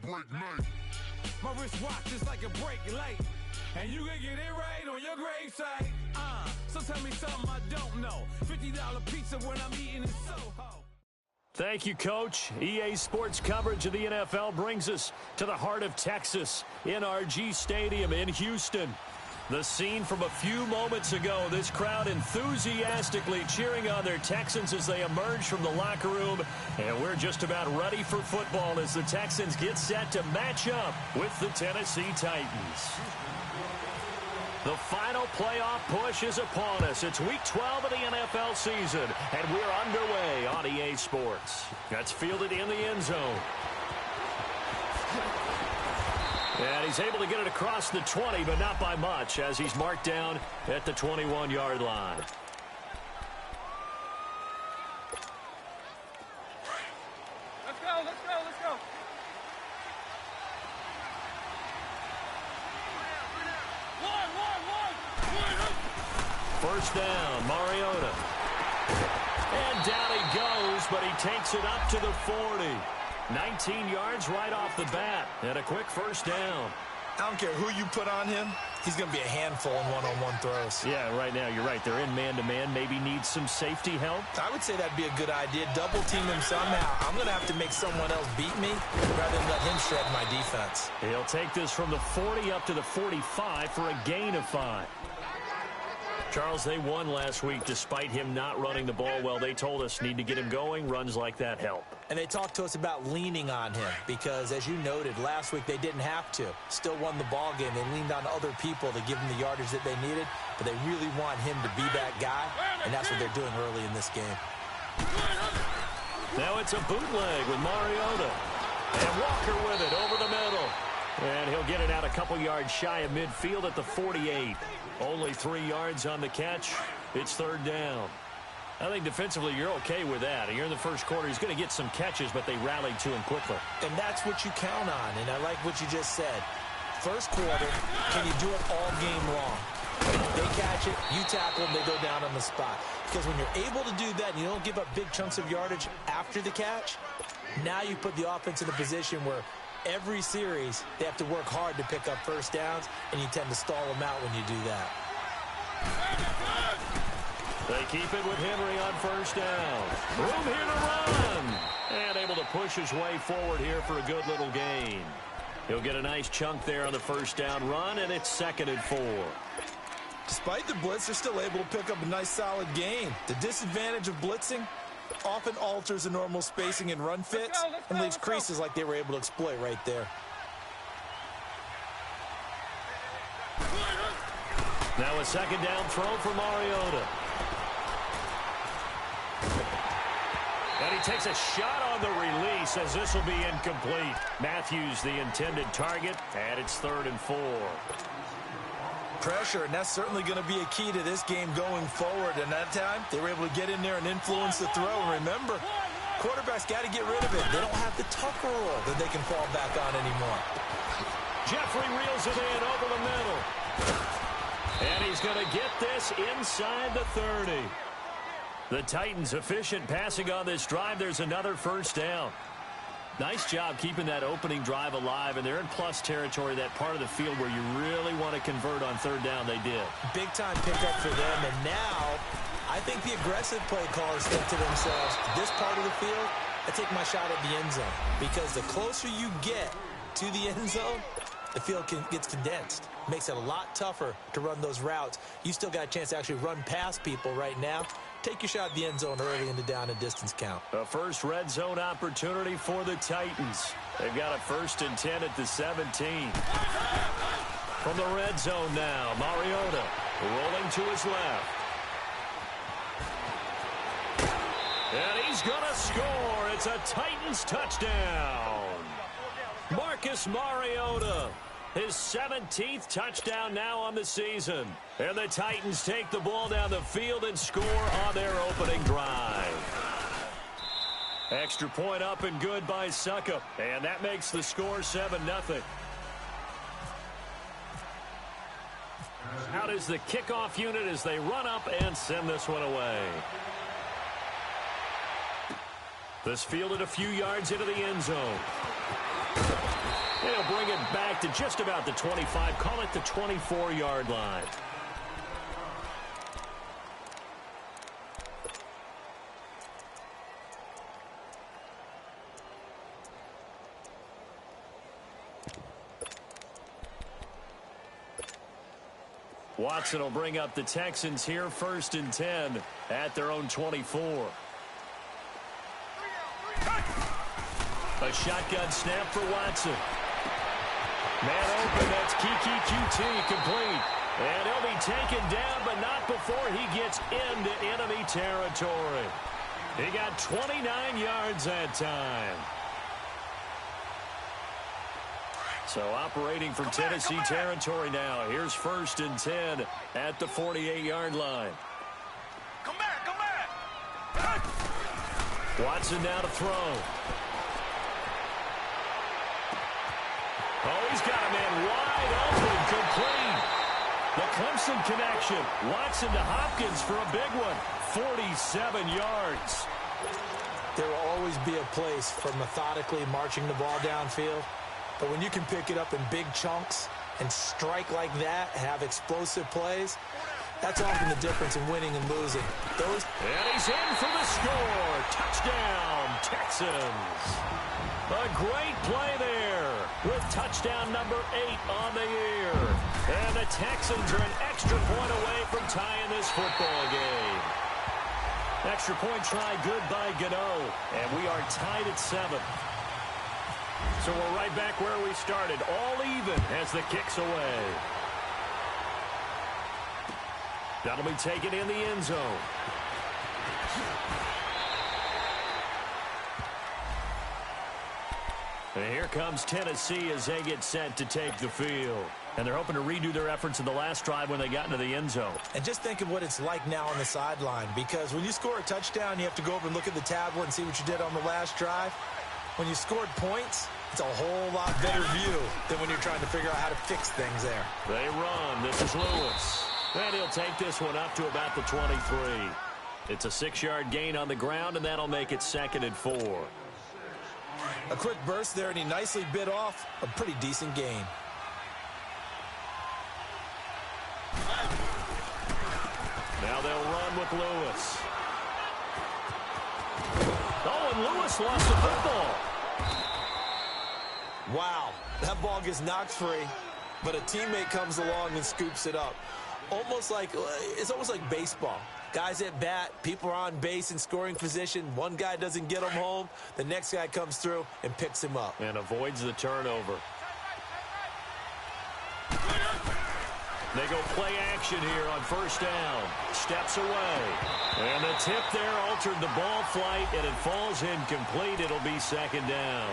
break night. My wristwatch is like a break late, and you can get it right on your gravesite. So tell me something I don't know. $50 pizza when I'm eating in Soho. Thank you, Coach. EA Sports coverage of the NFL brings us to the heart of Texas, NRG Stadium in Houston. The scene from a few moments ago, this crowd enthusiastically cheering on their Texans as they emerge from the locker room. And we're just about ready for football as the Texans get set to match up with the Tennessee Titans. The final playoff push is upon us. It's Week 12 of the NFL season, and we're underway on EA Sports. That's fielded in the end zone. And he's able to get it across the 20, but not by much, as he's marked down at the 21-yard line. Let's go, let's go, let's go. First down, Mariota. And down he goes, but he takes it up to the 40. 19 yards right off the bat, and a quick first down. I don't care who you put on him, he's going to be a handful in one-on-one throws. Yeah, right now, you're right. They're in man-to-man, maybe needs some safety help. I would say that'd be a good idea. Double team him somehow. I'm going to have to make someone else beat me rather than let him shred my defense. He'll take this from the 40 up to the 45 for a gain of 5. Charles, they won last week despite him not running the ball well. They told us need to get him going. Runs like that help. And they talked to us about leaning on him because, as you noted, last week they didn't have to. Still won the ball game. They leaned on other people to give them the yardage that they needed, but they really want him to be that guy, and that's what they're doing early in this game. Now it's a bootleg with Mariota. And Walker with it over the middle. And he'll get it out a couple yards shy of midfield at the 48. Only 3 yards on the catch. It's third down. I think defensively you're okay with that. You're in the first quarter. He's going to get some catches, but they rallied to him quickly. And that's what you count on, and I like what you just said. First quarter, can you do it all game long? They catch it, you tackle them, they go down on the spot. Because when you're able to do that and you don't give up big chunks of yardage after the catch, now you put the offense in a position where every series, they have to work hard to pick up first downs, and you tend to stall them out when you do that. They keep it with Henry on first down. Room here to run. And able to push his way forward here for a good little gain. He'll get a nice chunk there on the first down run, and it's 2nd and 4. Despite the blitz, they're still able to pick up a nice solid gain. The disadvantage of blitzing often alters the normal spacing and run fits and leaves creases like they were able to exploit right there. Now a second down throw for Mariota. And he takes a shot on the release as this will be incomplete. Matthews the intended target, and it's 3rd and 4. Pressure, and that's certainly going to be a key to this game going forward. And that time, they were able to get in there and influence the throw. And remember, quarterbacks got to get rid of it. They don't have the Tucker rule that they can fall back on anymore. Jeffrey reels it in over the middle. And he's going to get this inside the 30. The Titans efficient passing on this drive. There's another first down. Nice job keeping that opening drive alive, and they're in plus territory, that part of the field where you really want to convert on third down. They did. Big-time pickup for them, and now I think the aggressive play callers think to themselves, this part of the field, I take my shot at the end zone, because the closer you get to the end zone, the field gets condensed. Makes it a lot tougher to run those routes. You still got a chance to actually run past people right now. Take your shot at the end zone early in the down and distance count. A first red zone opportunity for the Titans. They've got a 1st and 10 at the 17. From the red zone now, Mariota rolling to his left. And he's going to score. It's a Titans touchdown. Marcus Mariota, his 17th touchdown now on the season. And the Titans take the ball down the field and score on their opening drive. Extra point up and good by Suckup. And that makes the score 7-0. Out is the kickoff unit as they run up and send this one away. This fielded a few yards into the end zone. back to just about the 25. Call it the 24-yard line. Watson will bring up the Texans here, 1st and 10 at their own 24. A shotgun snap for Watson. Man open, that's Kiki QT, complete. And he'll be taken down, but not before he gets into enemy territory. He got 29 yards that time. So operating from Tennessee territory now. Here's 1st and 10 at the 48-yard line. Come back. Watson now to throw. Oh, he's got a man wide open, complete. The Clemson connection. Watson to Hopkins for a big one. 47 yards. There will always be a place for methodically marching the ball downfield. But when you can pick it up in big chunks and strike like that, have explosive plays, that's often the difference in winning and losing. And he's in for the score. Touchdown, Texans. A great play there with touchdown number 8 on the year. And the Texans are an extra point away from tying this football game. Extra point try good by Gano. And we are tied at 7. So we're right back where we started, all even as the kick's away. That'll be taken in the end zone. And here comes Tennessee as they get set to take the field. And they're hoping to redo their efforts in the last drive when they got into the end zone. And just think of what it's like now on the sideline, because when you score a touchdown, you have to go over and look at the tablet and see what you did on the last drive. When you scored points, it's a whole lot better view than when you're trying to figure out how to fix things there. They run. This is Lewis. And he'll take this one up to about the 23. It's a 6-yard gain on the ground, and that'll make it 2nd and 4. A quick burst there, and he nicely bit off a pretty decent gain. Now they'll run with Lewis. Oh, and Lewis lost the football. Wow, that ball gets knocked free, but a teammate comes along and scoops it up. It's almost like baseball. Guys at bat, people are on base in scoring position. One guy doesn't get him home. The next guy comes through and picks him up. And avoids the turnover. They go play action here on 1st down. Steps away. And the tip there altered the ball flight, and it falls incomplete. It'll be 2nd down.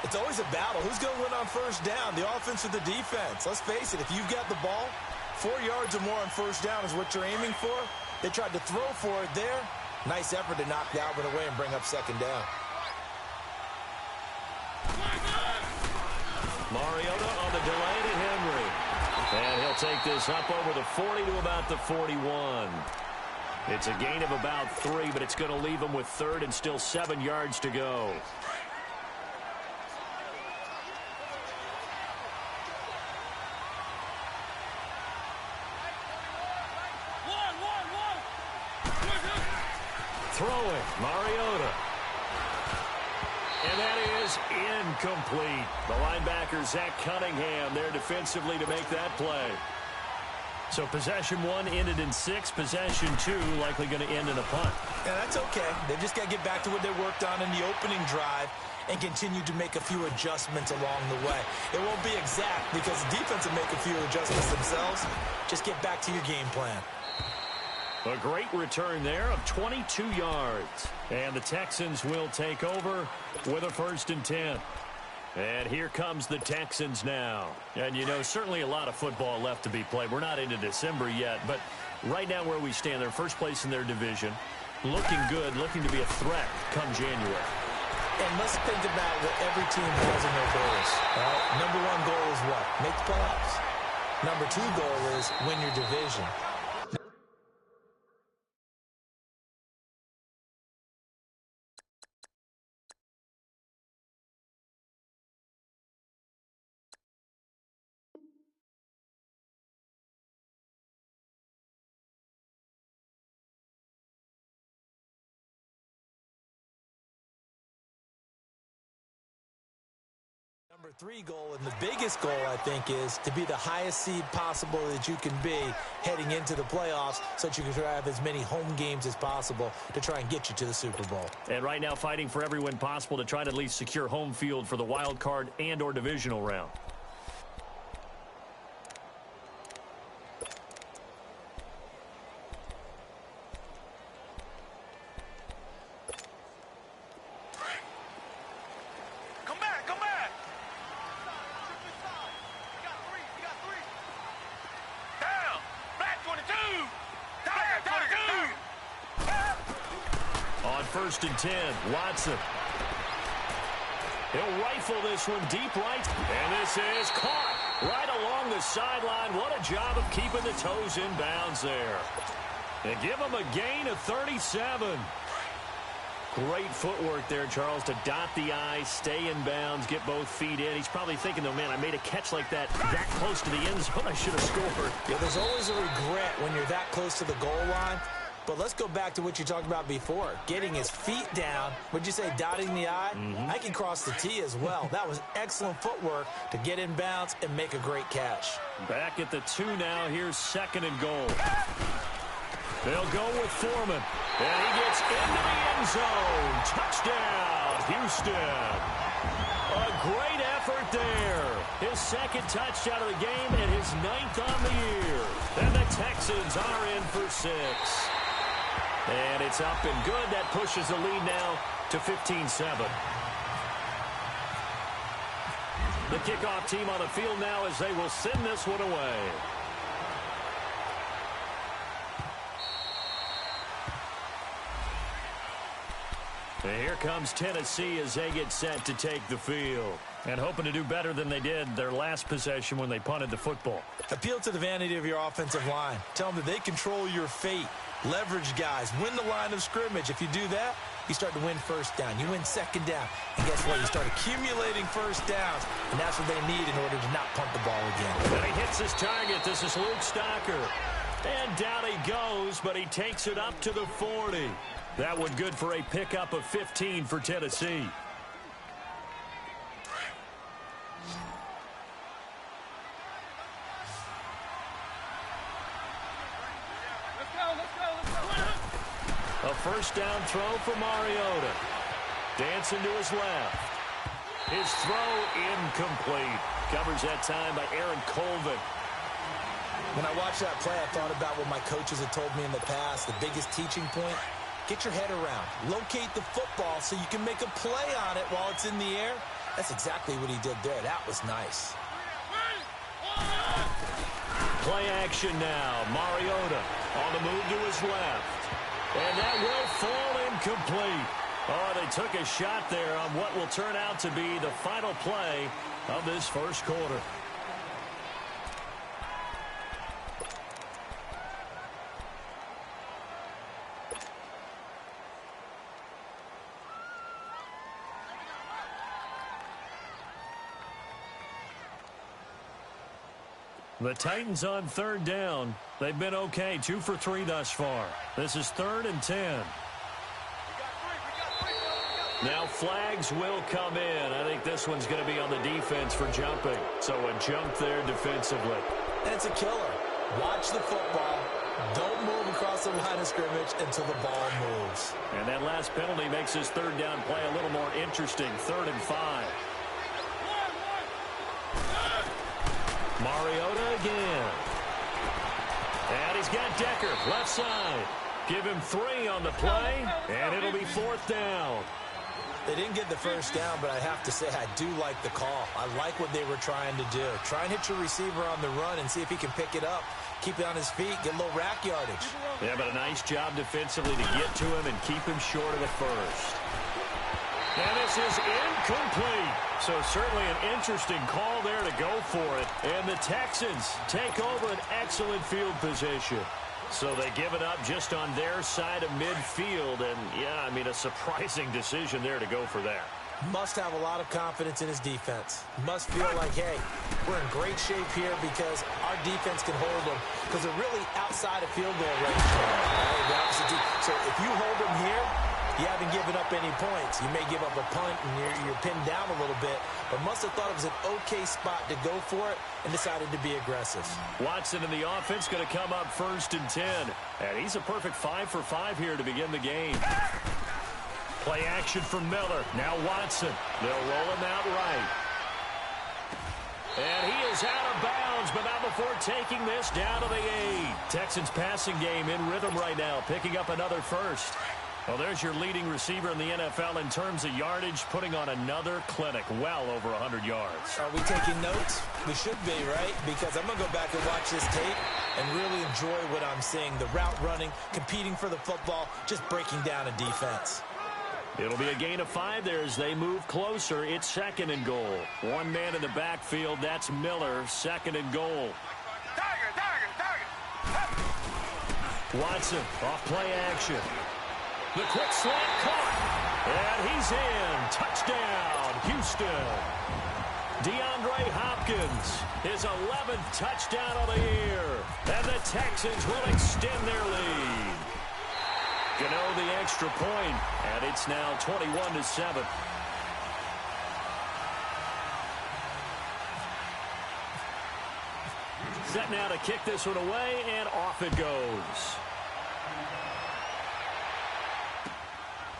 It's always a battle. Who's going to win on 1st down, the offense or the defense? Let's face it, if you've got the ball, 4 yards or more on 1st down is what you're aiming for. They tried to throw for it there. Nice effort to knock Dalvin away and bring up 2nd down. Mariota on the delay to Henry. And he'll take this up over the 40 to about the 41. It's a gain of about 3, but it's going to leave him with 3rd and still 7 yards to go. Throwing, Mariota. And that is incomplete. The linebacker, Zach Cunningham, there defensively to make that play. So possession 1 ended in 6. Possession 2 likely going to end in a punt. Yeah, that's okay. They've just got to get back to what they worked on in the opening drive and continue to make a few adjustments along the way. It won't be exact because the defense will make a few adjustments themselves. Just get back to your game plan. A great return there of 22 yards. And the Texans will take over with a 1st and 10. And here comes the Texans now. And, you know, certainly a lot of football left to be played. We're not into December yet, but right now where we stand, they're first place in their division. Looking good, looking to be a threat come January. And let's think about what every team has in their goals. All right? Number 1 goal is what? Make the playoffs. Number 2 goal is win your division. 3 goal, and the biggest goal, I think, is to be the highest seed possible that you can be heading into the playoffs so that you can have as many home games as possible to try and get you to the Super Bowl. And right now fighting for every win possible to try to at least secure home field for the wild card and or divisional round. First and 10, Watson. He'll rifle this one deep right, and this is caught right along the sideline. What a job of keeping the toes in bounds there. And give him a gain of 37. Great footwork there, Charles, to dot the I, stay in bounds, get both feet in. He's probably thinking, though, man, I made a catch like that close to the end zone. I should have scored. Yeah, there's always a regret when you're that close to the goal line. But let's go back to what you talked about before. Getting his feet down. Would you say dotting the I? I can cross the T as well. That was excellent footwork to get in bounds and make a great catch. Back at the 2 now. Here's second and goal. They'll go with Foreman. And he gets into the end zone. Touchdown, Houston. A great effort there. His second touchdown of the game and his 9th on the year. And the Texans are in for 6. And it's up and good. That pushes the lead now to 15-7. The kickoff team on the field now as they will send this one away. And here comes Tennessee as they get set to take the field. And hoping to do better than they did their last possession when they punted the football. Appeal to the vanity of your offensive line. Tell them that they control your fate. Leverage guys. Win the line of scrimmage. If you do that, you start to win first down. You win second down. And guess what? You start accumulating first downs. And that's what they need in order to not punt the ball again. And he hits his target. This is Luke Stocker. And down he goes, but he takes it up to the 40. That one good for a pickup of 15 for Tennessee. A first down throw for Mariota. Dancing to his left. His throw incomplete. Covers that time by Aaron Colvin. When I watched that play, I thought about what my coaches had told me in the past. The biggest teaching point, get your head around. Locate the football so you can make a play on it while it's in the air. That's exactly what he did there. That was nice. Play action now. Mariota on the move to his left. And that will fall incomplete. Oh, they took a shot there on what will turn out to be the final play of this first quarter. The Titans on third down. They've been okay, 2 for 3 thus far. This is 3rd and 10. Now flags will come in. I think this one's going to be on the defense for jumping. So a jump there defensively. And it's a killer. Watch the football. Don't move across the line of scrimmage until the ball moves. And that last penalty makes this third down play a little more interesting. 3rd and 5. Mariota again. And he's got Decker, left side. Give him 3 on the play, and it'll be 4th down. They didn't get the first down, but I have to say I do like the call. I like what they were trying to do. Try and hit your receiver on the run and see if he can pick it up. Keep it on his feet, get a little rack yardage. Yeah, but a nice job defensively to get to him and keep him short of the first. And this is incomplete. So certainly an interesting call there to go for it. And the Texans take over an excellent field position. So they give it up just on their side of midfield. And, yeah, I mean, a surprising decision there to go for that. Must have a lot of confidence in his defense. Must feel like, hey, we're in great shape here because our defense can hold them. Because they're really outside of field goal range. So if you hold them here, You haven't given up any points. You may give up a punt and you're pinned down a little bit, but must have thought it was an okay spot to go for it and decided to be aggressive. Watson in the offense going to come up 1st and 10. And he's a perfect 5 for 5 here to begin the game. Play action from Miller. Now Watson. They'll roll him out right. And he is out of bounds, but not before taking this down to the 8. Texans passing game in rhythm right now, picking up another first. Well, there's your leading receiver in the NFL in terms of yardage, putting on another clinic, well over 100 yards. Are we taking notes? We should be, right? Because I'm going to go back and watch this tape and really enjoy what I'm seeing. The route running, competing for the football, just breaking down a defense. It'll be a gain of 5 there as they move closer. It's 2nd and goal. One man in the backfield. That's Miller. 2nd and goal. Watson off play action. The quick slant caught. And he's in. Touchdown, Houston. DeAndre Hopkins, his 11th touchdown of the year. And the Texans will extend their lead. Gano the extra point, and it's now 21-7. Set now to kick this one away, and off it goes.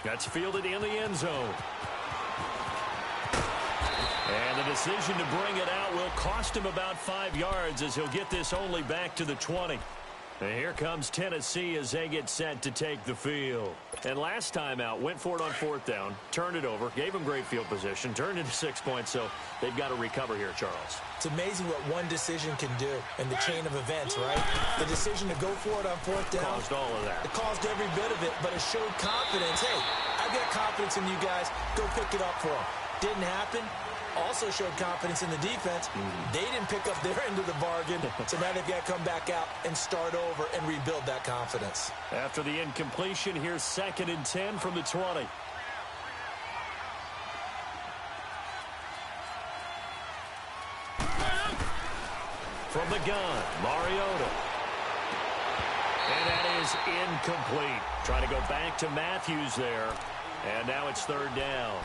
That's fielded in the end zone. And the decision to bring it out will cost him about 5 yards as he'll get this only back to the 20. And here comes Tennessee as they get set to take the field. And last time out, went for it on 4th down, turned it over, gave them great field position, turned into 6 points, so they've got to recover here, Charles. It's amazing what one decision can do in the chain of events, right? The decision to go for it on 4th down. Caused all of that. It caused every bit of it, but it showed confidence. Hey, I've got confidence in you guys. Go pick it up for them. Didn't happen. Also showed confidence in the defense. They didn't pick up their end of the bargain, so now they've got to come back out and start over and rebuild that confidence. After the incompletion, here's 2nd and 10 from the 20. From the gun, Mariota. And that is incomplete. Trying to go back to Matthews there. And now it's 3rd down.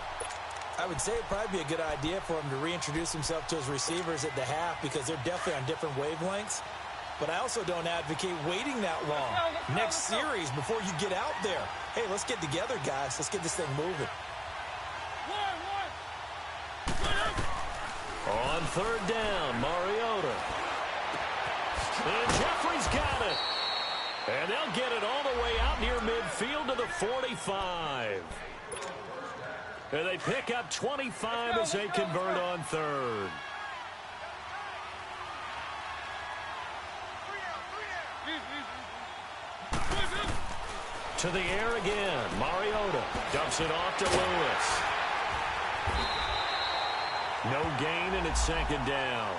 I would say it'd probably be a good idea for him to reintroduce himself to his receivers at the half because they're definitely on different wavelengths. But I also don't advocate waiting that long. Next series before you get out there. Hey, let's get together, guys. Let's get this thing moving. On 3rd down, Mariota. And Jeffrey's got it. And they'll get it all the way out near midfield to the 45. And they pick up 25 as they convert on 3rd. To the air again. Mariota dumps it off to Lewis. No gain, and it's 2nd down.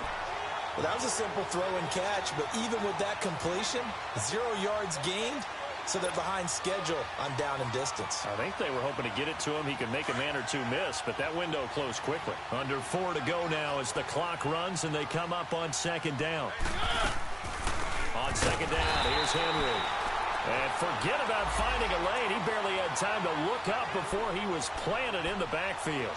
Well, that was a simple throw and catch, but even with that completion, 0 yards gained. So they're behind schedule on down and distance. I think they were hoping to get it to him. He could make a man or two miss, but that window closed quickly. Under 4 to go now as the clock runs, and they come up on 2nd down. On 2nd down, here's Henry. And forget about finding a lane. He barely had time to look up before he was planted in the backfield.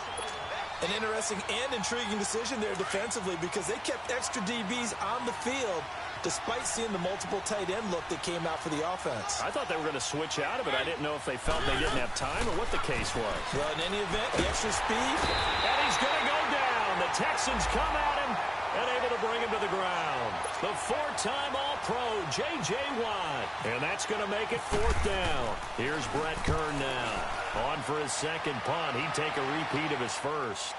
An interesting and intriguing decision there defensively because they kept extra DBs on the field despite seeing the multiple tight end look that came out for the offense. I thought they were going to switch out of it. I didn't know if they felt they didn't have time or what the case was. Well, in any event, the extra speed. And he's going to go down. The Texans come at him and able to bring him to the ground. The 4-time All-Pro, J.J. Watt. And that's going to make it 4th down. Here's Brett Kern now. On for his 2nd punt. He'd take a repeat of his first.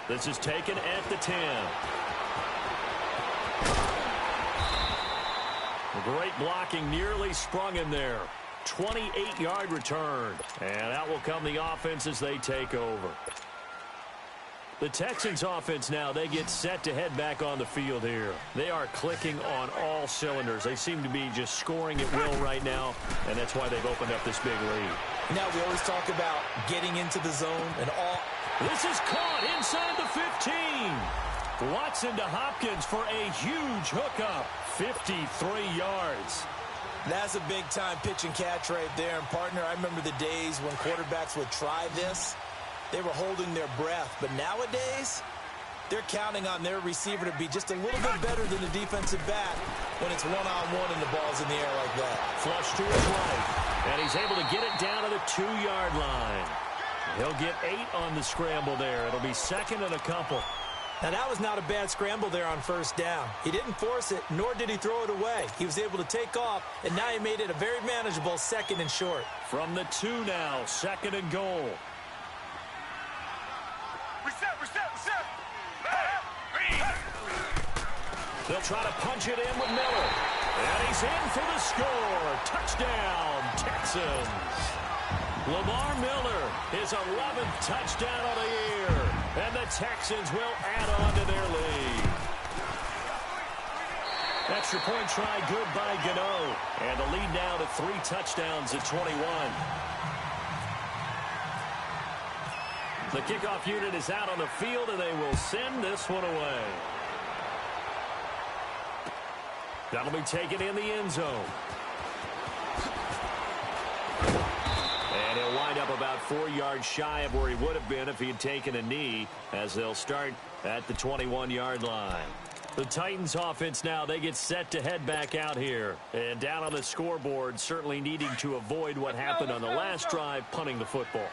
This is taken at the 10. Great blocking, nearly sprung him there. 28-yard return. And out will come the offense as they take over. The Texans offense now, they get set to head back on the field here. They are clicking on all cylinders. They seem to be just scoring at will right now, and that's why they've opened up this big lead. Now we always talk about getting into the zone and all. This is caught inside the 15. Watson to Hopkins for a huge hookup. 53 yards. That's a big-time pitch and catch right there. And, partner, I remember the days when quarterbacks would try this. They were holding their breath. But nowadays, they're counting on their receiver to be just a little bit better than the defensive back when it's one-on-one and the ball's in the air like that. Flush to his right. And he's able to get it down to the 2-yard line. He'll get 8 on the scramble there. It'll be second and a couple. Now, that was not a bad scramble there on first down. He didn't force it, nor did he throw it away. He was able to take off, and now he made it a very manageable second and short. From the 2 now, second and goal. Reset. They'll try to punch it in with Miller. And he's in for the score. Touchdown, Texans. Lamar Miller, his 11th touchdown of the year. And the Texans will add on to their lead. Extra point try good by Gano. And the lead now to 3 touchdowns at 21. The kickoff unit is out on the field, and they will send this one away. That'll be taken in the end zone. And he'll wind up about 4 yards shy of where he would have been if he had taken a knee, as they'll start at the 21-yard line. The Titans offense now, they get set to head back out here. And down on the scoreboard, certainly needing to avoid what happened on the last drive, punting the football.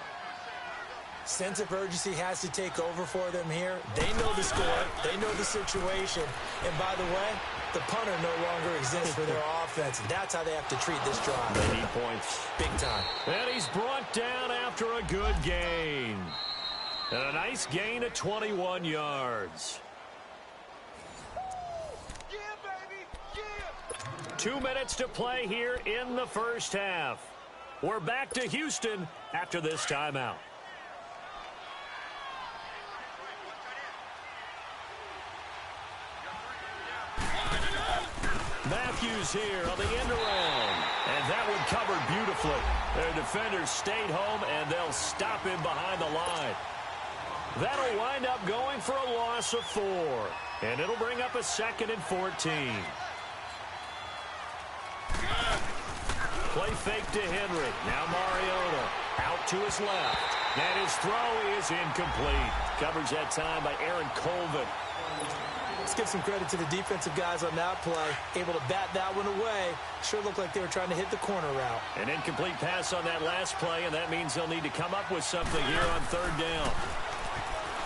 Sense of urgency has to take over for them here. They know the score. They know the situation. And by the way, the punter no longer exists for their offense. That's how they have to treat this drive. They need points. Big time. And he's brought down after a good gain. And a nice gain of 21 yards. Yeah, baby. Yeah. 2 minutes to play here in the first half. We're back to Houston after this timeout. Matthews here on the end around. And that one covered beautifully. Their defenders stayed home, and they'll stop him behind the line. That'll wind up going for a loss of 4. And it'll bring up a 2nd and 14. Play fake to Henry. Now Mariota out to his left. And his throw is incomplete. Coverage that time by Aaron Colvin. Let's give some credit to the defensive guys on that play. Able to bat that one away. Sure looked like they were trying to hit the corner route. An incomplete pass on that last play, and that means they'll need to come up with something here on 3rd down.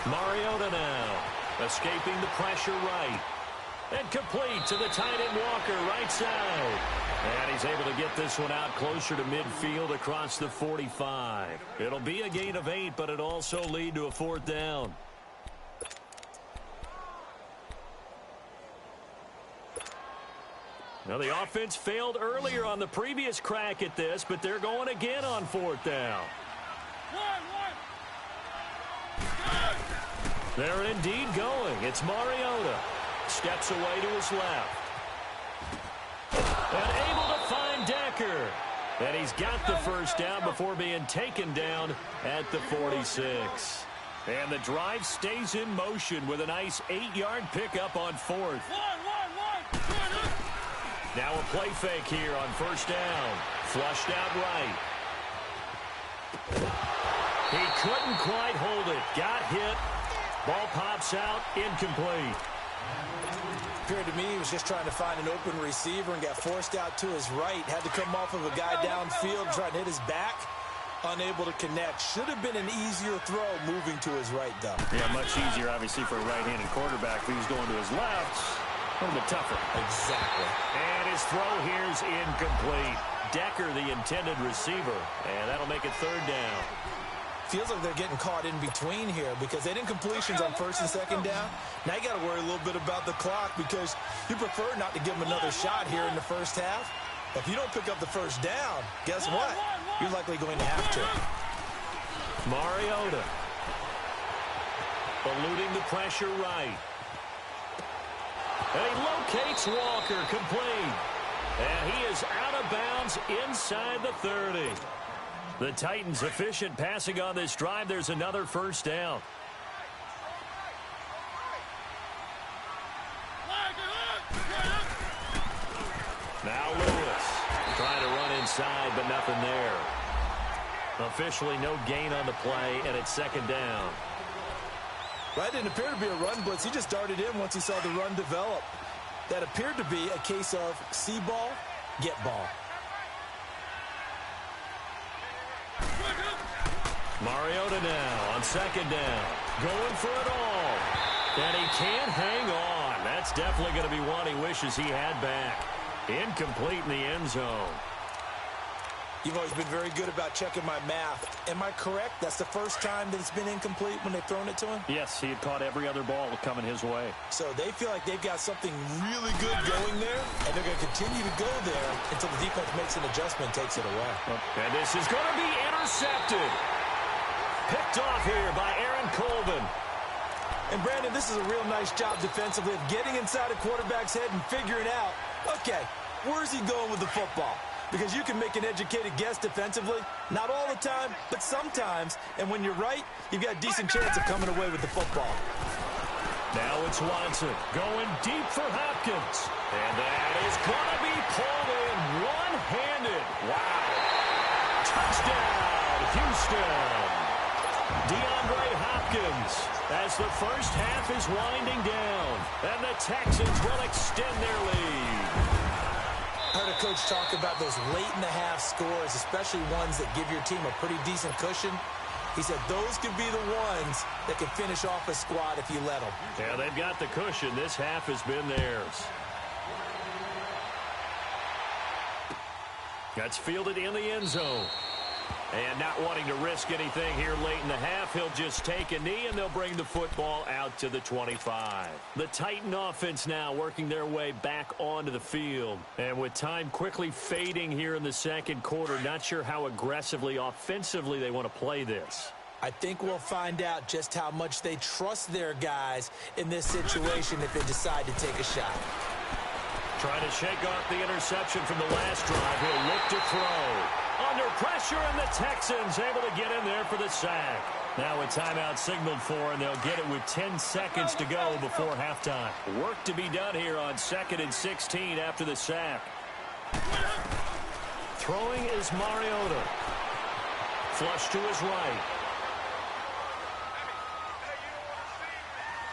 Mariota now, escaping the pressure right. And complete to the tight end Walker, right side. And he's able to get this one out closer to midfield across the 45. It'll be a gain of 8, but it'll also lead to a 4th down. Now, the offense failed earlier on the previous crack at this, but they're going again on 4th down. They're indeed going. It's Mariota. Steps away to his left. And able to find Decker. And he's got the first down before being taken down at the 46. And the drive stays in motion with a nice 8-yard pickup on 4th. Now a play fake here on 1st down. Flushed out right. He couldn't quite hold it. Got hit. Ball pops out. Incomplete. Appeared to me he was just trying to find an open receiver and got forced out to his right. Had to come off of a guy downfield, trying to hit his back. Unable to connect. Should have been an easier throw moving to his right, though. Yeah, much easier, obviously, for a right-handed quarterback. If he was going to his left, a little bit tougher. Exactly. And his throw here is incomplete. Decker, the intended receiver, and that'll make it 3rd down. Feels like they're getting caught in between here because they didn't completions on 1st and 2nd down. Now you got to worry a little bit about the clock because you prefer not to give them another shot here in the first half. If you don't pick up the first down, guess what? You're likely going to have to. Mariota. Eluding the pressure right. And he locates Walker, complete. And he is out of bounds inside the 30. The Titans efficient passing on this drive. There's another 1st down. Now Lewis inside, but nothing there. Officially no gain on the play, and it's second down. That didn't appear to be a run blitz. He just darted in once he saw the run develop. That appeared to be a case of see ball, get ball. Mariota now on second down. Going for it all. And he can't hang on. That's definitely going to be one he wishes he had back. Incomplete in the end zone. You've always been very good about checking my math. Am I correct? That's the first time that it's been incomplete when they've thrown it to him? Yes, he had caught every other ball coming his way. So they feel like they've got something really good going there, and they're going to continue to go there until the defense makes an adjustment and takes it away. And this is going to be intercepted. Picked off here by Aaron Colvin. And, Brandon, this is a real nice job defensively of getting inside a quarterback's head and figuring out, okay, where's he going with the football? Because you can make an educated guess defensively. Not all the time, but sometimes. And when you're right, you've got a decent chance of coming away with the football. Now it's Watson going deep for Hopkins. And that is going to be pulled in one-handed. Wow. Touchdown, Houston. DeAndre Hopkins as the first half is winding down. And the Texans will extend their lead. I heard a coach talk about those late-in-the-half scores, especially ones that give your team a pretty decent cushion. He said those could be the ones that can finish off a squad if you let them. Yeah, they've got the cushion. This half has been theirs. That's fielded in the end zone. And not wanting to risk anything here late in the half, he'll just take a knee, and they'll bring the football out to the 25. The Titan offense now working their way back onto the field. And with time quickly fading here in the second quarter, not sure how aggressively, offensively they want to play this. I think we'll find out just how much they trust their guys in this situation if they decide to take a shot. Trying to shake off the interception from the last drive. He'll look to throw. Under pressure, and the Texans able to get in there for the sack. Now a timeout signaled for, and they'll get it with 10 seconds to go before halftime. Work to be done here on 2nd and 16 after the sack. Throwing is Mariota. Flush to his right.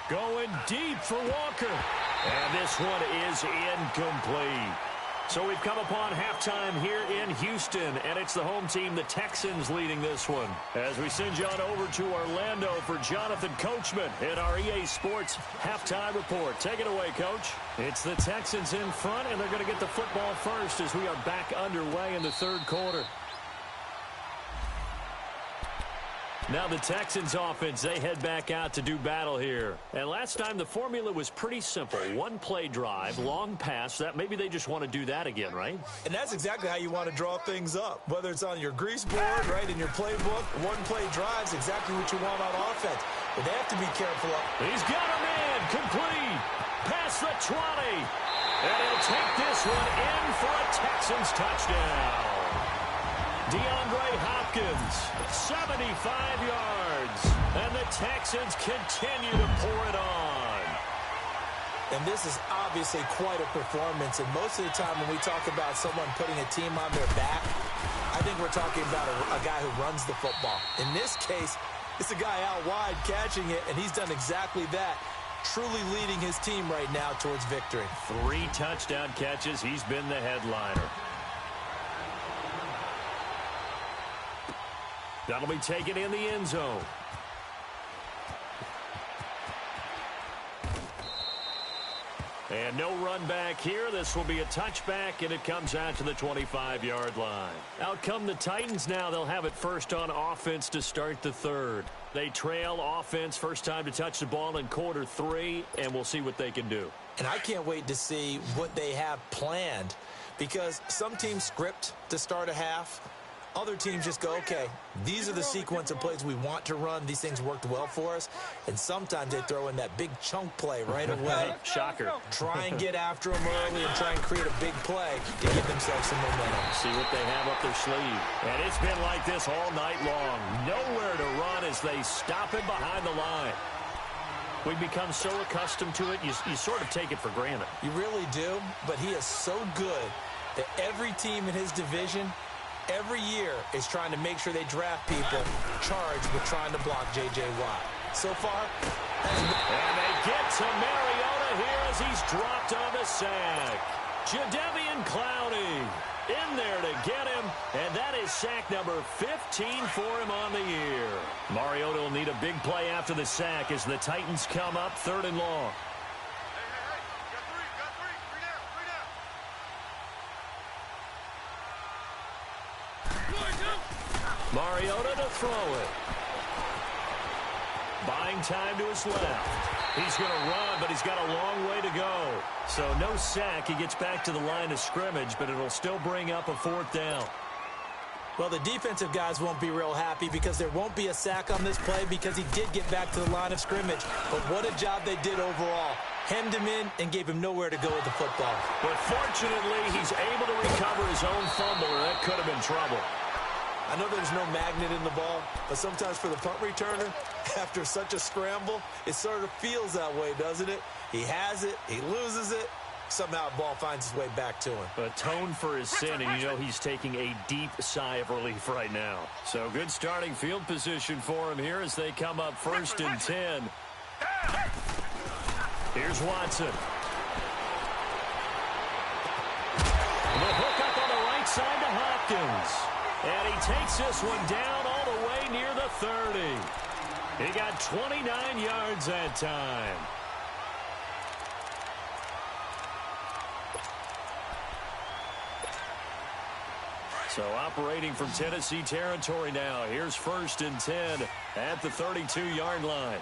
Going deep for Walker. And this one is incomplete. So we've come upon halftime here in Houston, and it's the home team, the Texans, leading this one. As we send you on over to Orlando for Jonathan Coachman in our EA Sports halftime report. Take it away, Coach. It's the Texans in front, and they're going to get the football first as we are back underway in the third quarter. Now the Texans offense, they head back out to do battle here. And last time the formula was pretty simple. One play drive, long pass. That maybe they just want to do that again, right? And that's exactly how you want to draw things up. Whether it's on your grease board, right, in your playbook, one play drives exactly what you want on offense. But they have to be careful. He's got him in, complete. Past the 20. And he'll take this one in for a Texans touchdown. DeAndre Hopkins, 75 yards, and the Texans continue to pour it on. And this is obviously quite a performance, and most of the time when we talk about someone putting a team on their back, I think we're talking about a guy who runs the football. In this case, it's a guy out wide catching it, and he's done exactly that, truly leading his team right now towards victory. 3 touchdown catches. He's been the headliner. That'll be taken in the end zone. And no run back here. This will be a touchback, and it comes out to the 25-yard line. Out come the Titans now. They'll have it first on offense to start the third. They trail offense, first time to touch the ball in quarter 3, and we'll see what they can do. And I can't wait to see what they have planned, because some teams script to start a half. Other teams just go, okay, these are the sequence of plays we want to run. These things worked well for us. And sometimes they throw in that big chunk play right away. Shocker. Try and get after them early and try and create a big play to give themselves some momentum. See what they have up their sleeve. And it's been like this all night long. Nowhere to run as they stop him behind the line. We've become so accustomed to it, you sort of take it for granted. You really do, but he is so good that every team in his division every year is trying to make sure they draft people charged with trying to block J.J. Watt. So far, and they get to Mariota here as he's dropped on the sack. Jadeveon Clowney in there to get him, and that is sack number 15 for him on the year. Mariota will need a big play after the sack as the Titans come up 3rd and long. Mariota to throw it. Buying time to his left. He's going to run, but he's got a long way to go. So no sack. He gets back to the line of scrimmage, but it'll still bring up a 4th down. Well, the defensive guys won't be real happy because there won't be a sack on this play because he did get back to the line of scrimmage. But what a job they did overall. Hemmed him in and gave him nowhere to go with the football. But fortunately, he's able to recover his own fumble, or that could have been trouble. I know there's no magnet in the ball, but sometimes for the punt returner, after such a scramble, it sort of feels that way, doesn't it? He has it, he loses it, somehow the ball finds its way back to him. Atone for his sin, and you know he's taking a deep sigh of relief right now. So good starting field position for him here as they come up 1st and 10. Here's Watson. The hook up on the right side to Hopkins. And he takes this one down all the way near the 30. He got 29 yards that time. So operating from Tennessee territory now. Here's 1st and 10 at the 32-yard line.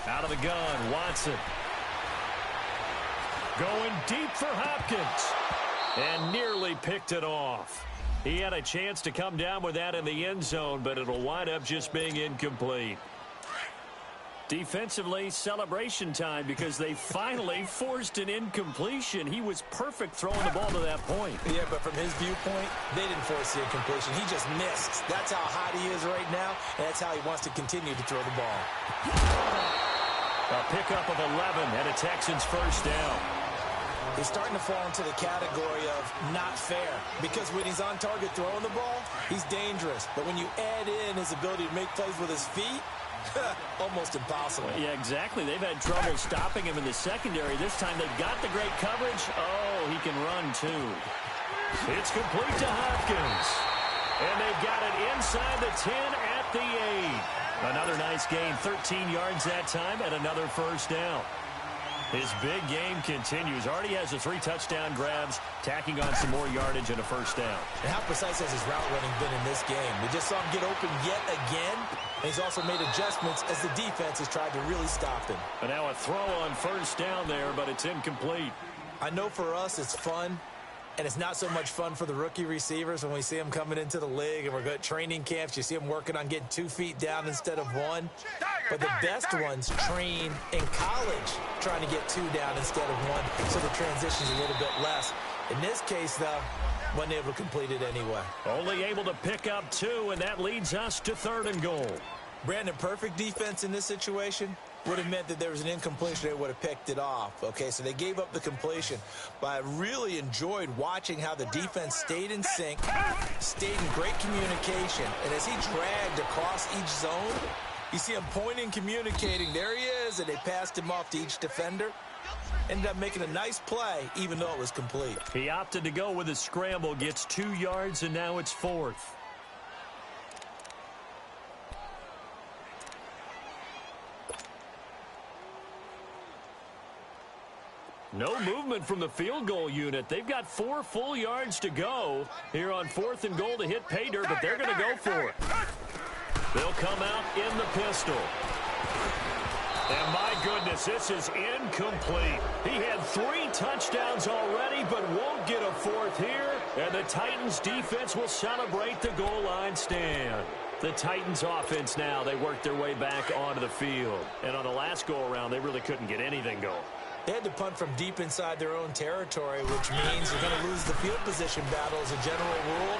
Out of the gun, Watson. Going deep for Hopkins. And nearly picked it off. He had a chance to come down with that in the end zone, but it'll wind up just being incomplete. Defensively, celebration time because they finally forced an incompletion. He was perfect throwing the ball to that point. Yeah, but from his viewpoint, they didn't force the incompletion. He just missed. That's how hot he is right now, and that's how he wants to continue to throw the ball. A pickup of 11 and a Texans 1st down. He's starting to fall into the category of not fair because when he's on target throwing the ball, he's dangerous. But when you add in his ability to make plays with his feet, almost impossible. Yeah, exactly. They've had trouble stopping him in the secondary. This time they've got the great coverage. Oh, he can run too. It's complete to Hopkins. And they've got it inside the 10 at the 8. Another nice gain, 13 yards that time, and another 1st down. His big game continues. Already has the 3 touchdown grabs, tacking on some more yardage and a 1st down. And how precise has his route running been in this game? We just saw him get open yet again, and he's also made adjustments as the defense has tried to really stop him. And now a throw on 1st down there, but it's incomplete. I know for us it's fun, and it's not so much fun for the rookie receivers when we see them coming into the league and we're good training camps. You see them working on getting 2 feet down instead of 1. But the best ones train in college trying to get 2 down instead of 1, so the transition's a little bit less. In this case, though, wasn't able to complete it anyway. Only able to pick up 2, and that leads us to 3rd and goal. Brandon, perfect defense in this situation would have meant that there was an incompletion. They would have picked it off. Okay, so they gave up the completion. But I really enjoyed watching how the defense stayed in sync, stayed in great communication. And as he dragged across each zone, you see him pointing, communicating. There he is, and they passed him off to each defender. Ended up making a nice play, even though it was complete. He opted to go with a scramble, gets 2 yards, and now it's 4th. No movement from the field goal unit. They've got 4 full yards to go here on 4th and goal to hit pay dirt, but they're going to go for it. They'll come out in the pistol. And my goodness, this is incomplete. He had 3 touchdowns already, but won't get a 4th here. And the Titans defense will celebrate the goal line stand. The Titans offense now, they work their way back onto the field. And on the last go-around, they really couldn't get anything going. They had to punt from deep inside their own territory, which means you're going to lose the field position battle as a general rule.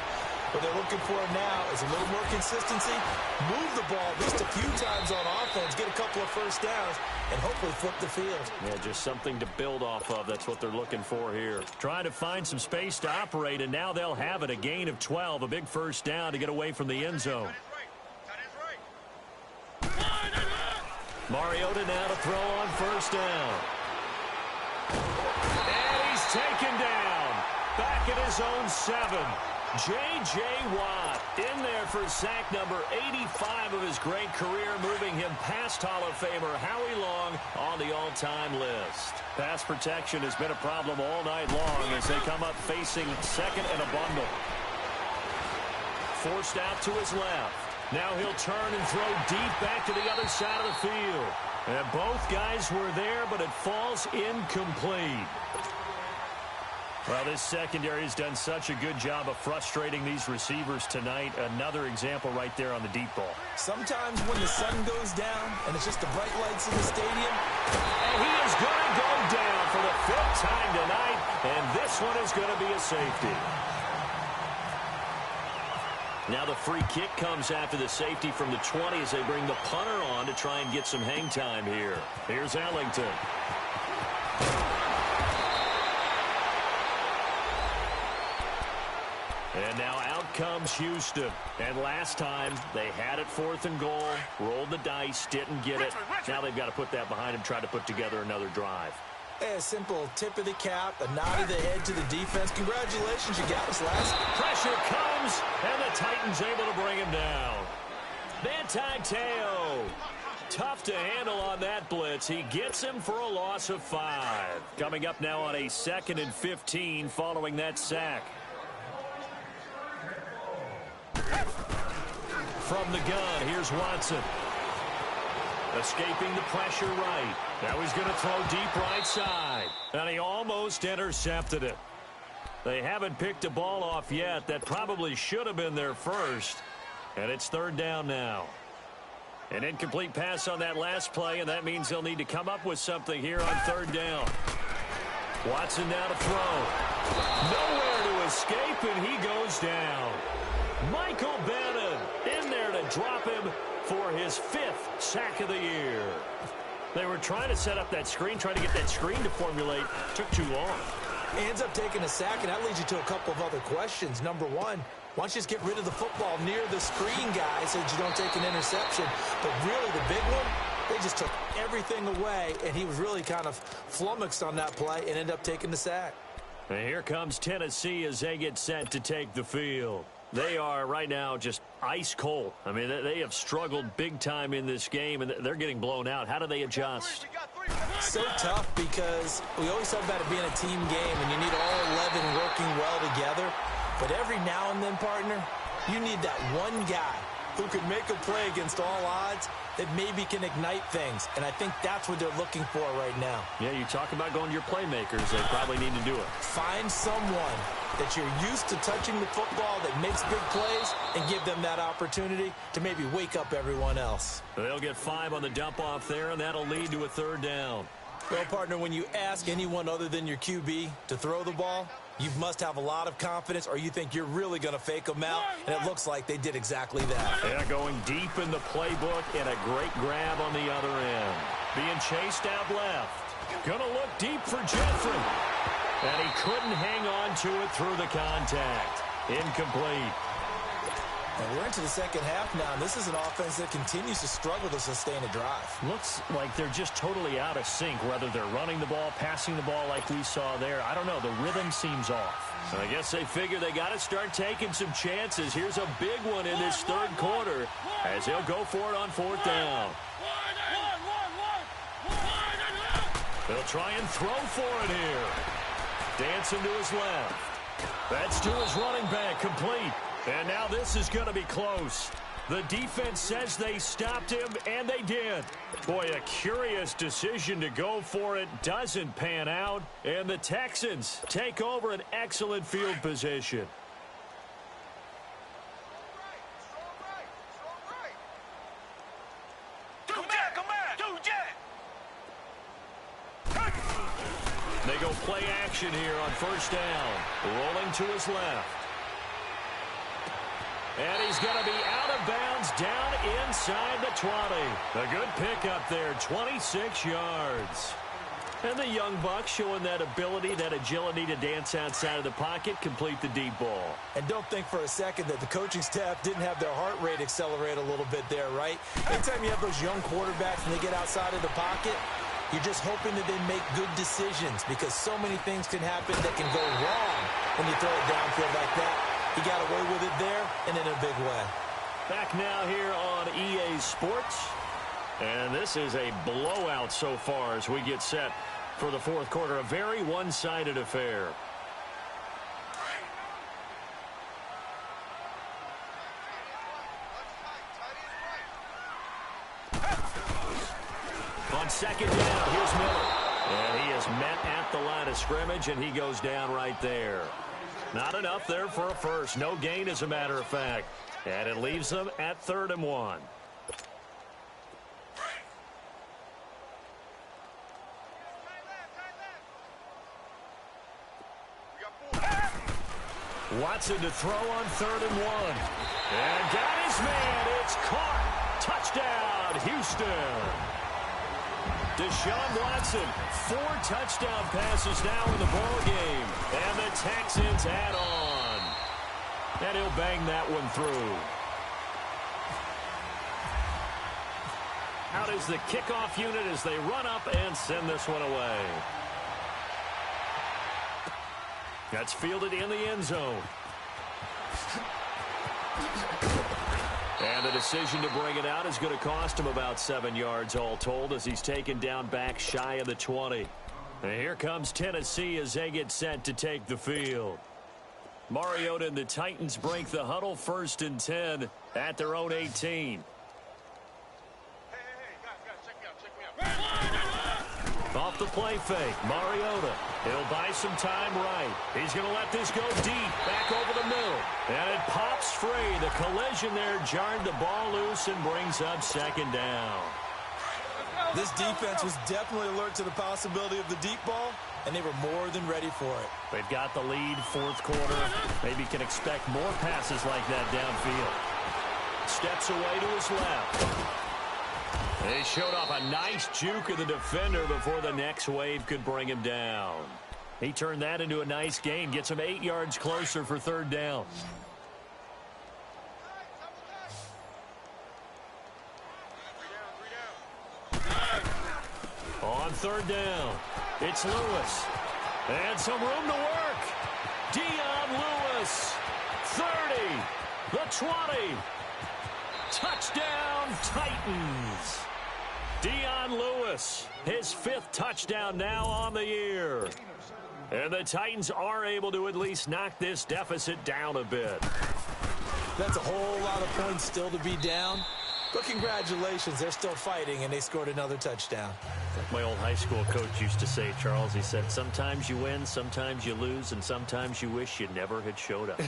What they're looking for now is a little more consistency, move the ball at least a few times on offense, get a couple of first downs, and hopefully flip the field. Yeah, just something to build off of. That's what they're looking for here. Trying to find some space to operate, and now they'll have it. A gain of 12, a big first down to get away from the end zone. Mariota now to throw on first down. And he's taken down. Back at his own 7. J.J. Watt in there for sack number 85 of his great career, moving him past Hall of Famer Howie Long on the all-time list. Pass protection has been a problem all night long as they come up facing second and a bundle. Forced out to his left. Now he'll turn and throw deep back to the other side of the field. And both guys were there, but it falls incomplete. Well, this secondary has done such a good job of frustrating these receivers tonight. Another example right there on the deep ball. Sometimes when the sun goes down and it's just the bright lights in the stadium. And he is going to go down for the 5th time tonight, and this one is going to be a safety. Now the free kick comes after the safety from the 20 as they bring the punter on to try and get some hang time here. Here's Ellington. And now out comes Houston. And last time they had it 4th and goal, rolled the dice, didn't get it. Now they've got to put that behind them, try to put together another drive. A simple tip of the cap, a nod of the head to the defense. Congratulations, you got us last. Pressure comes, and the Titans able to bring him down. Manti Te'o. Tough to handle on that blitz. He gets him for a loss of 5. Coming up now on a 2nd and 15 following that sack. From the gun, here's Watson. Escaping the pressure right. Now he's going to throw deep right side. And he almost intercepted it. They haven't picked a ball off yet. That probably should have been their first. And it's 3rd down now. An incomplete pass on that last play, and that means they'll need to come up with something here on 3rd down. Watson now to throw. Nowhere to escape, and he goes down. Michael Bannon in there to drop him for his 5th sack of the year. They were trying to set up that screen, trying to get that screen to formulate. Took too long. He ends up taking a sack, and that leads you to a couple of other questions. Number one, why don't you just get rid of the football near the screen guy so that you don't take an interception? But really, the big one, they just took everything away, and he was really kind of flummoxed on that play and ended up taking the sack. And here comes Tennessee as they get set to take the field. They are right now just ice cold. I mean, they have struggled big time in this game, and they're getting blown out. How do they adjust? So tough because we always talk about it being a team game, and you need all 11 working well together. But every now and then, partner, you need that one guy who can make a play against all odds that maybe can ignite things. And I think that's what they're looking for right now. Yeah, you talk about going to your playmakers. They probably need to do it. Find someone that you're used to touching the football that makes big plays and give them that opportunity to maybe wake up everyone else. They'll get 5 on the dump off there, and that'll lead to a 3rd down. Well, partner, when you ask anyone other than your QB to throw the ball, you must have a lot of confidence, or you think you're really going to fake them out, and it looks like they did exactly that. Yeah, going deep in the playbook, and a great grab on the other end. Being chased out left. Going to look deep for Jeffrey. And he couldn't hang on to it through the contact. Incomplete. And we're into the second half now, and this is an offense that continues to struggle to sustain a drive. Looks like they're just totally out of sync, whether they're running the ball, passing the ball like we saw there. I don't know. The rhythm seems off. So I guess they figure they got to start taking some chances. Here's a big one in this 3rd quarter as he'll go for it on 4th down. They'll try and throw for it here. Dancing to his left. That's to his running back, complete. And now this is going to be close. The defense says they stopped him, and they did. Boy, a curious decision to go for it. Doesn't pan out. And the Texans take over an excellent field position. They go play action here on 1st down. Rolling to his left. And he's going to be out of bounds down inside the 20. A good pickup there, 26 yards. And the young buck showing that ability, that agility to dance outside of the pocket, complete the deep ball. And don't think for a second that the coaching staff didn't have their heart rate accelerate a little bit there, right? Anytime you have those young quarterbacks and they get outside of the pocket, you're just hoping that they make good decisions because so many things can happen that can go wrong when you throw it downfield like that. He got away with it there and in a big way. Back now here on EA Sports. And this is a blowout so far as we get set for the fourth quarter. A very one-sided affair. On second down, here's Miller. And he is met at the line of scrimmage, and he goes down right there. Not enough there for a first. No gain, as a matter of fact. And it leaves them at 3rd and 1. Watson to throw on 3rd and 1. And got his man. It's caught. Touchdown, Houston. Deshaun Watson, 4 touchdown passes now in the ball game. And the Texans add on. And he'll bang that one through. Out is the kickoff unit as they run up and send this one away. That's fielded in the end zone. And the decision to bring it out is going to cost him about 7 yards all told as he's taken down back shy of the 20. And here comes Tennessee as they get set to take the field. Mariota and the Titans break the huddle, 1st and 10 at their own 18. Off the play fake, Mariota. He'll buy some time right. He's going to let this go deep, back over the middle. And it pops free. The collision there jarred the ball loose and brings up 2nd down. This defense was definitely alert to the possibility of the deep ball, and they were more than ready for it. They've got the lead, 4th quarter. Maybe can expect more passes like that downfield. Steps away to his left. He showed off a nice juke of the defender before the next wave could bring him down. He turned that into a nice gain, gets him 8 yards closer for 3rd down. On 3rd down, it's Lewis. And some room to work. Dion Lewis, 30, the 20. Touchdown, Titans. Dion Lewis, his 5th touchdown now on the year. And the Titans are able to at least knock this deficit down a bit. That's a whole lot of points still to be down. But congratulations, they're still fighting, and they scored another touchdown. Like my old high school coach used to say, Charles, he said, sometimes you win, sometimes you lose, and sometimes you wish you never had showed up.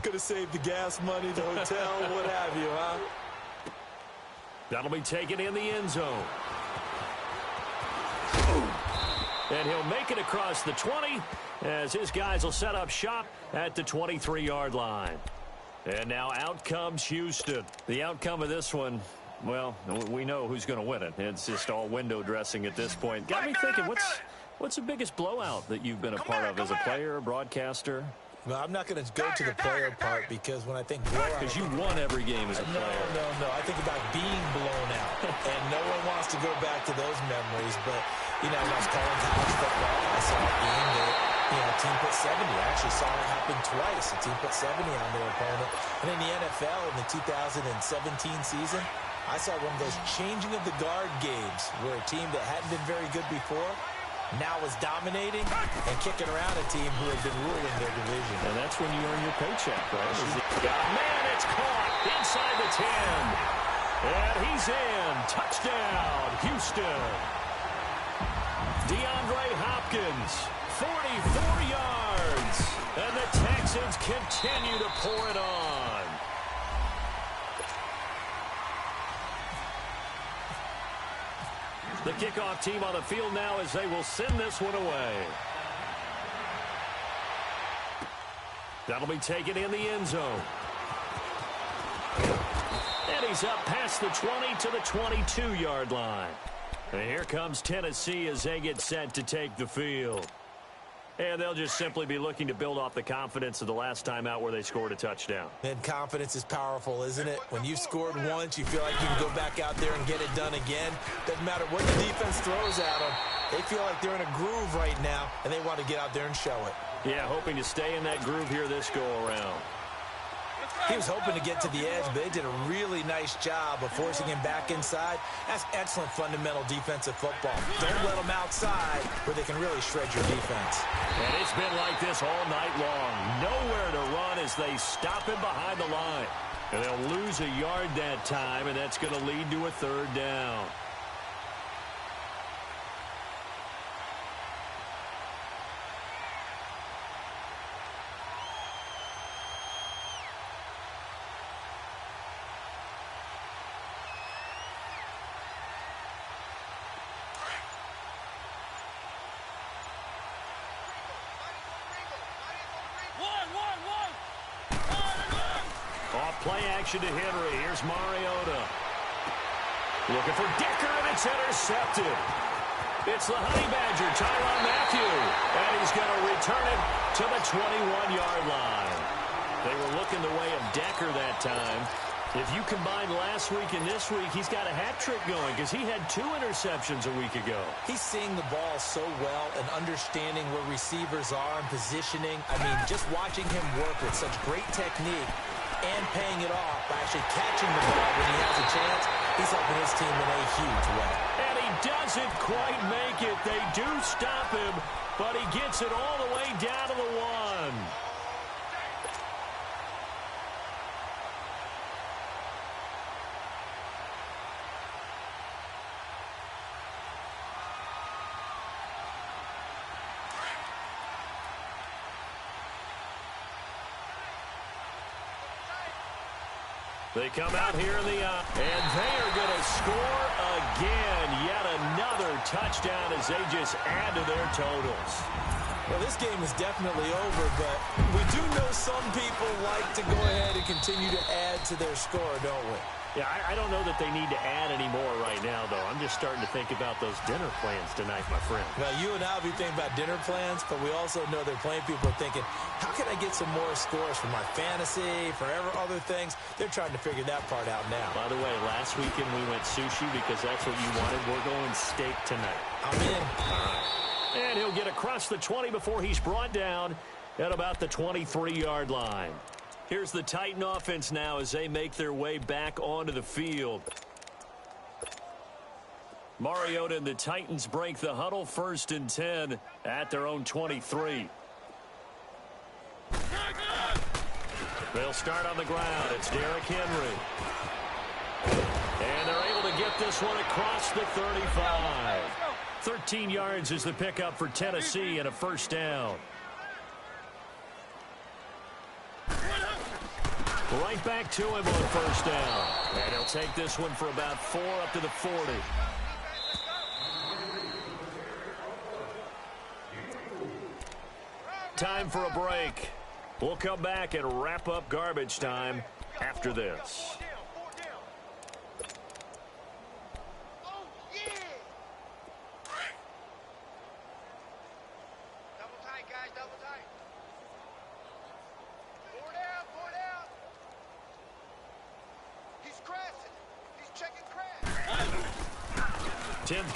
Could have saved the gas money, the hotel, what have you, huh? That'll be taken in the end zone. And he'll make it across the 20 as his guys will set up shop at the 23-yard line. And now out comes Houston. The outcome of this one, well, we know who's going to win it. It's just all window dressing at this point. Got me thinking, what's the biggest blowout that you've been a part of as a player, broadcaster? Well, I'm not going to go to the player part because when I think blowout... Because you won every game as a player. No. I think about being blown out. And no one wants to go back to those memories. But, you know, when I was calling college football, I saw a game that, you know, a team put 70. I actually saw it happen twice. A team put 70 on their opponent. And in the NFL, in the 2017 season, I saw one of those changing of the guard games where a team that hadn't been very good before now is dominating and kicking around a team who had been ruling their division. And that's when you earn your paycheck, right? Man, it's caught inside the 10. And he's in. Touchdown, Houston. DeAndre Hopkins, 44 yards. And the Texans continue to pour it on. The kickoff team on the field now as they will send this one away. That'll be taken in the end zone. And he's up past the 20 to the 22-yard line. And here comes Tennessee as they get set to take the field. And they'll just simply be looking to build off the confidence of the last time out where they scored a touchdown. And confidence is powerful, isn't it? When you've scored once, you feel like you can go back out there and get it done again. Doesn't matter what the defense throws at them. They feel like they're in a groove right now, and they want to get out there and show it. Yeah, hoping to stay in that groove here this go-around. He was hoping to get to the edge, but they did a really nice job of forcing him back inside. That's excellent fundamental defensive football. Don't let them outside where they can really shred your defense. And it's been like this all night long. Nowhere to run as they stop him behind the line. And they'll lose a yard that time, and that's going to lead to a third down. Play action to Henry. Here's Mariota. Looking for Decker, and it's intercepted. It's the Honey Badger, Tyrann Mathieu. And he's going to return it to the 21-yard line. They were looking the way of Decker that time. If you combine last week and this week, he's got a hat trick going because he had 2 interceptions a week ago. He's seeing the ball so well and understanding where receivers are and positioning. I mean, just watching him work with such great technique and paying it off by actually catching the ball when he has a chance, he's helping his team in a huge way. And he doesn't quite make it. They do stop him, but he gets it all the way down to the 1. They come out here in the and they are going to score again. Yet another touchdown as they just add to their totals. Well, this game is definitely over, but we do know some people like to go ahead and continue to add to their score, don't we? Yeah, I don't know that they need to add any more right now, though. I'm just starting to think about those dinner plans tonight, my friend. Well, you and I will be thinking about dinner plans, but we also know they're playing people are thinking, how can I get some more scores for my fantasy, for other things? They're trying to figure that part out now. By the way, last weekend we went sushi because that's what you wanted. We're going steak tonight. I'm in. All right. And he'll get across the 20 before he's brought down at about the 23-yard line. Here's the Titan offense now as they make their way back onto the field. Mariota and the Titans break the huddle, 1st and 10 at their own 23. They'll start on the ground. It's Derrick Henry. And they're able to get this one across the 35. 13 yards is the pickup for Tennessee and a 1st down. Right back to him on 1st down. And he'll take this one for about 4 up to the 40. Time for a break. We'll come back and wrap up garbage time after this.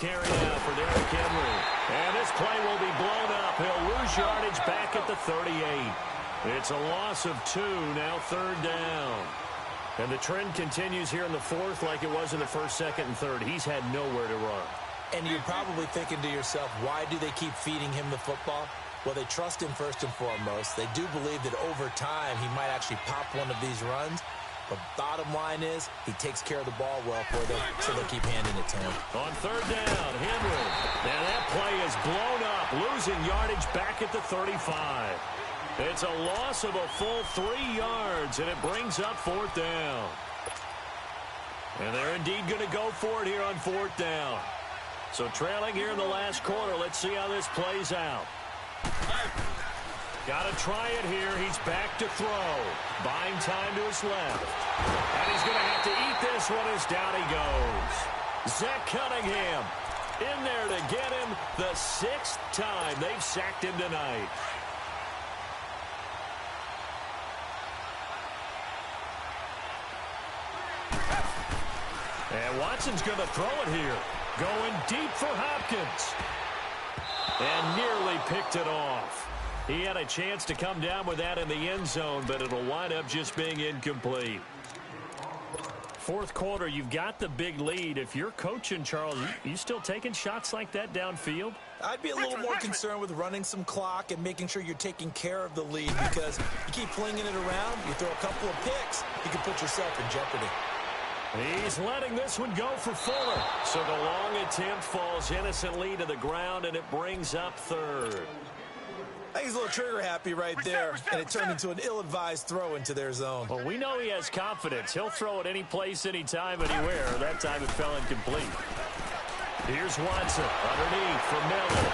Carry now for Derrick Henry. And this play will be blown up. He'll lose yardage back at the 38. It's a loss of 2, now 3rd down. And the trend continues here in the 4th like it was in the 1st, 2nd, and 3rd. He's had nowhere to run. And you're probably thinking to yourself, why do they keep feeding him the football? Well, they trust him first and foremost. They do believe that over time he might actually pop one of these runs. But bottom line is, he takes care of the ball well for them, so they'll keep handing it to him. On 3rd down, Henry. And that play is blown up, losing yardage back at the 35. It's a loss of a full 3 yards, and it brings up 4th down. And they're indeed going to go for it here on 4th down. So trailing here in the last quarter, let's see how this plays out. Got to try it here. He's back to throw. Buying time to his left. And he's going to have to eat this one as down he goes. Zach Cunningham in there to get him the 6th time they've sacked him tonight. And Watson's going to throw it here. Going deep for Hopkins. And nearly picked it off. He had a chance to come down with that in the end zone, but it'll wind up just being incomplete. Fourth quarter, you've got the big lead. If you're coaching, Charles, you still taking shots like that downfield? I'd be a little more concerned with running some clock and making sure you're taking care of the lead, because you keep flinging it around, you throw a couple of picks, you can put yourself in jeopardy. He's letting this one go for Fuller. So the long attempt falls innocently to the ground, and it brings up third. I think he's a little trigger happy right there, and it turned into an ill-advised throw into their zone. Well, we know he has confidence. He'll throw it any place, anytime, anywhere. That time it fell incomplete. Here's Watson underneath for Miller.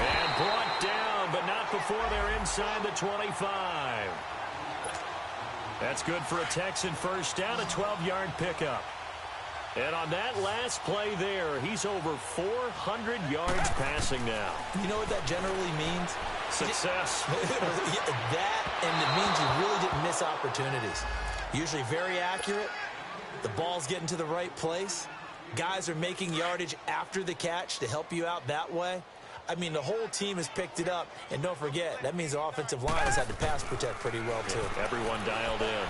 And brought down, but not before they're inside the 25. That's good for a Texan first down, a 12-yard pickup. And on that last play there, he's over 400 yards passing now. You know what that generally means? Success. That, and it means you really didn't miss opportunities. Usually very accurate. The ball's getting to the right place. Guys are making yardage after the catch to help you out that way. I mean, the whole team has picked it up. And don't forget, that means the offensive line has had to pass protect pretty well, too. Everyone dialed in.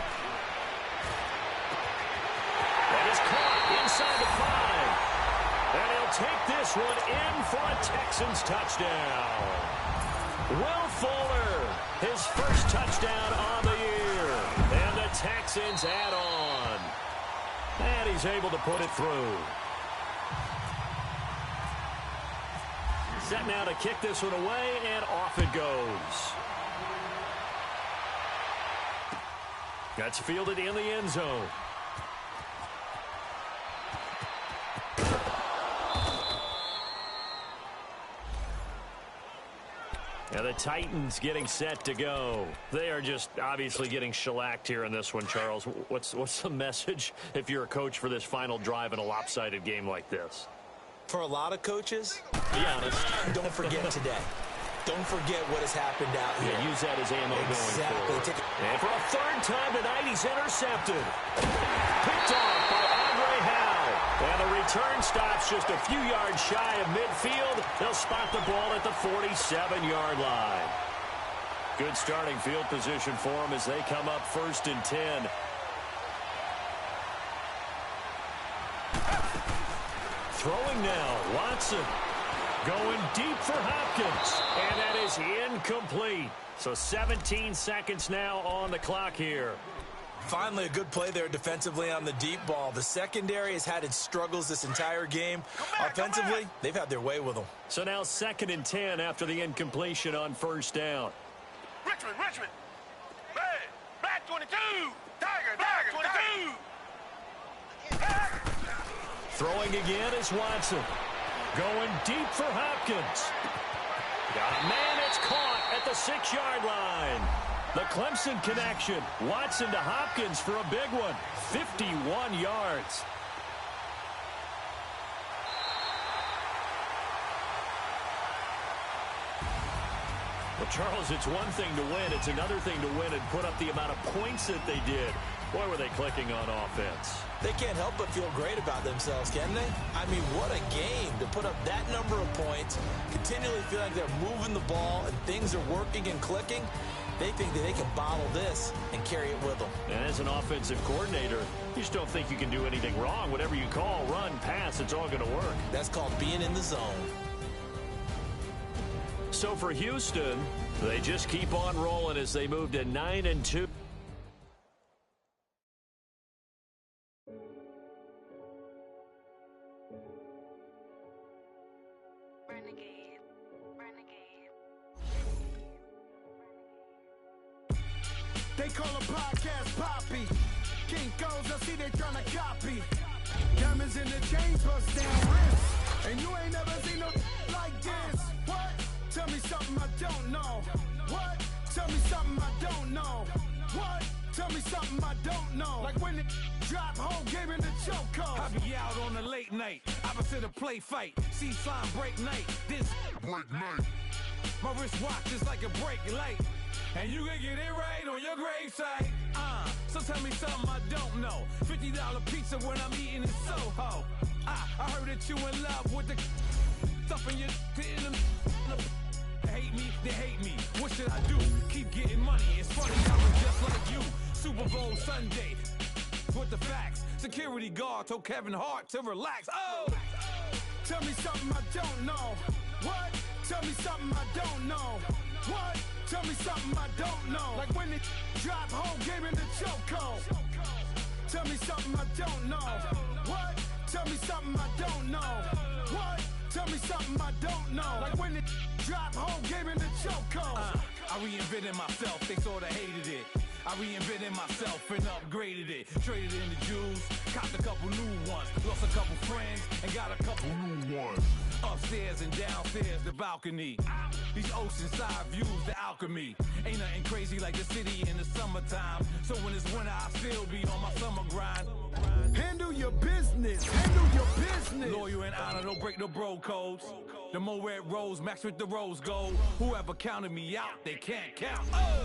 That is caught inside the 5. And he'll take this one in for a Texans touchdown. Will Fuller, his first touchdown on the year. And the Texans add on. And he's able to put it through. Set now to kick this one away, and off it goes. That's fielded in the end zone. And the Titans getting set to go. They are just obviously getting shellacked here in this one, Charles. What's the message if you're a coach for this final drive in a lopsided game like this? For a lot of coaches, be honest, don't forget today. Don't forget what has happened out here. Yeah, use that as ammo going forward. And for a third time tonight, he's intercepted. Picked off by Andre Howe. And the return stops just a few yards shy of midfield. They'll spot the ball at the 47-yard line. Good starting field position for them as they come up 1st and 10. Throwing now, Watson. Going deep for Hopkins. And that is incomplete. So 17 seconds now on the clock here. Finally, a good play there defensively on the deep ball. The secondary has had its struggles this entire game. Offensively, they've had their way with them. So now 2nd and 10 after the incompletion on 1st down. Richmond. Hey, Black 22. Tiger, 22. Throwing again is Watson. Going deep for Hopkins. Got a man, it's caught at the 6-yard line. The Clemson connection. Watson to Hopkins for a big one. 51 yards. Well, Charles, it's one thing to win. It's another thing to win and put up the amount of points that they did. Boy, were they clicking on offense. They can't help but feel great about themselves, can they? I mean, what a game to put up that number of points, continually feel like they're moving the ball and things are working and clicking. They think that they can bottle this and carry it with them. And as an offensive coordinator, you just don't think you can do anything wrong. Whatever you call, run, pass, it's all going to work. That's called being in the zone. So for Houston, they just keep on rolling as they move to 9-2. They call a podcast Poppy. Kinkos, I see they tryna copy. Diamonds in the chain, bust down wrists. And you ain't never seen no like this. What? Tell me something I don't know. What? Tell Tell me something I don't know. What? Tell me something I don't know. Like when it drop home, game in the chokehold. I be out on a late night, opposite a play fight. See slime break night, this break night. My wrist watch is like a break light, and you can get it right on your gravesite. So tell me something I don't know. $50 pizza when I'm eating in Soho. I heard that you in love with the stuff in your hate me, they hate me. What should I do? Keep getting money. It's funny, I was just like you. Super Bowl Sunday with the facts. Security guard told Kevin Hart to relax. Oh, tell me something I don't know. What? Tell me something I don't know. What? Tell me something I don't know. Like when it drop home, game in the chokehold. Tell me something I don't know. What? Tell me something I don't know. What? Tell me something I don't know. Like when it drop home, game in the chokehold. I reinvented myself, they sorta hated it. I reinvented myself and upgraded it. Traded in the Jews, copped a couple new ones. Lost a couple friends and got a couple new ones. Upstairs and downstairs, the balcony. These oceanside views, the alchemy. Ain't nothing crazy like the city in the summertime. So when it's winter, I still be on my summer grind. Handle your business, handle your business. Loyal and honor, don't break no bro codes. The more red rose, max with the rose gold. Whoever counted me out, they can't count. Oh!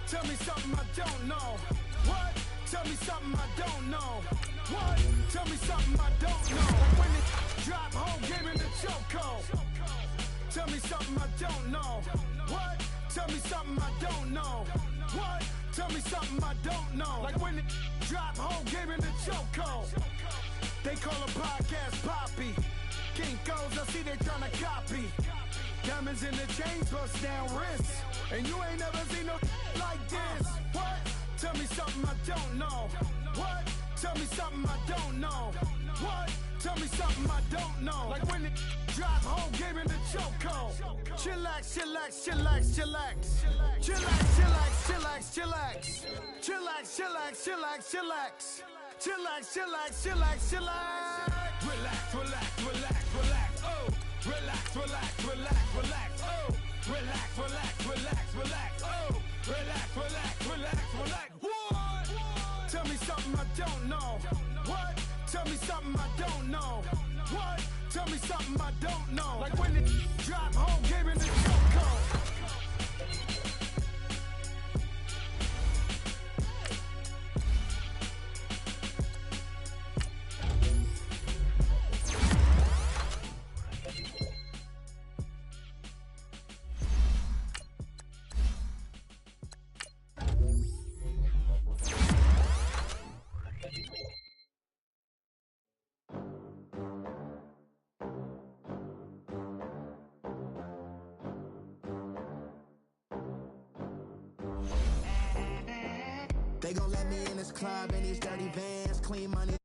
Tell me something I don't know. What? Tell me something I don't know. What? Tell me something I don't know. Like when it drop home, game in the chokehold. Tell me something I don't know. What? Tell me something I don't know. What? Tell me something I don't know. Like when it drop home, game in the chokehold. They call a podcast Poppy. Kinkos, I see they tryna copy. Diamonds in the chains, bust down wrists. And you ain't never seen no like this. What? Tell me something I don't know. What? Tell me something I don't know. What? Tell me something I don't know. Like when it drop home, game in the chokehold. Chillax, chillax, chillax, chillax. Chillax, chillax, chillax, chillax. Chillax, chillax, chillax, chillax. Chillax, chillax, chillax, chillax. Relax, relax, relax, relax. Oh, relax, relax, relax, relax. Oh, relax, relax, relax, relax. Oh, relax, relax, relax, relax. What? Tell me something I don't know. What? Tell me something I don't know. What? Tell me something I don't know. Like when it drop home, game in the chokehold. They gon' let me in this club in these dirty vans, clean money.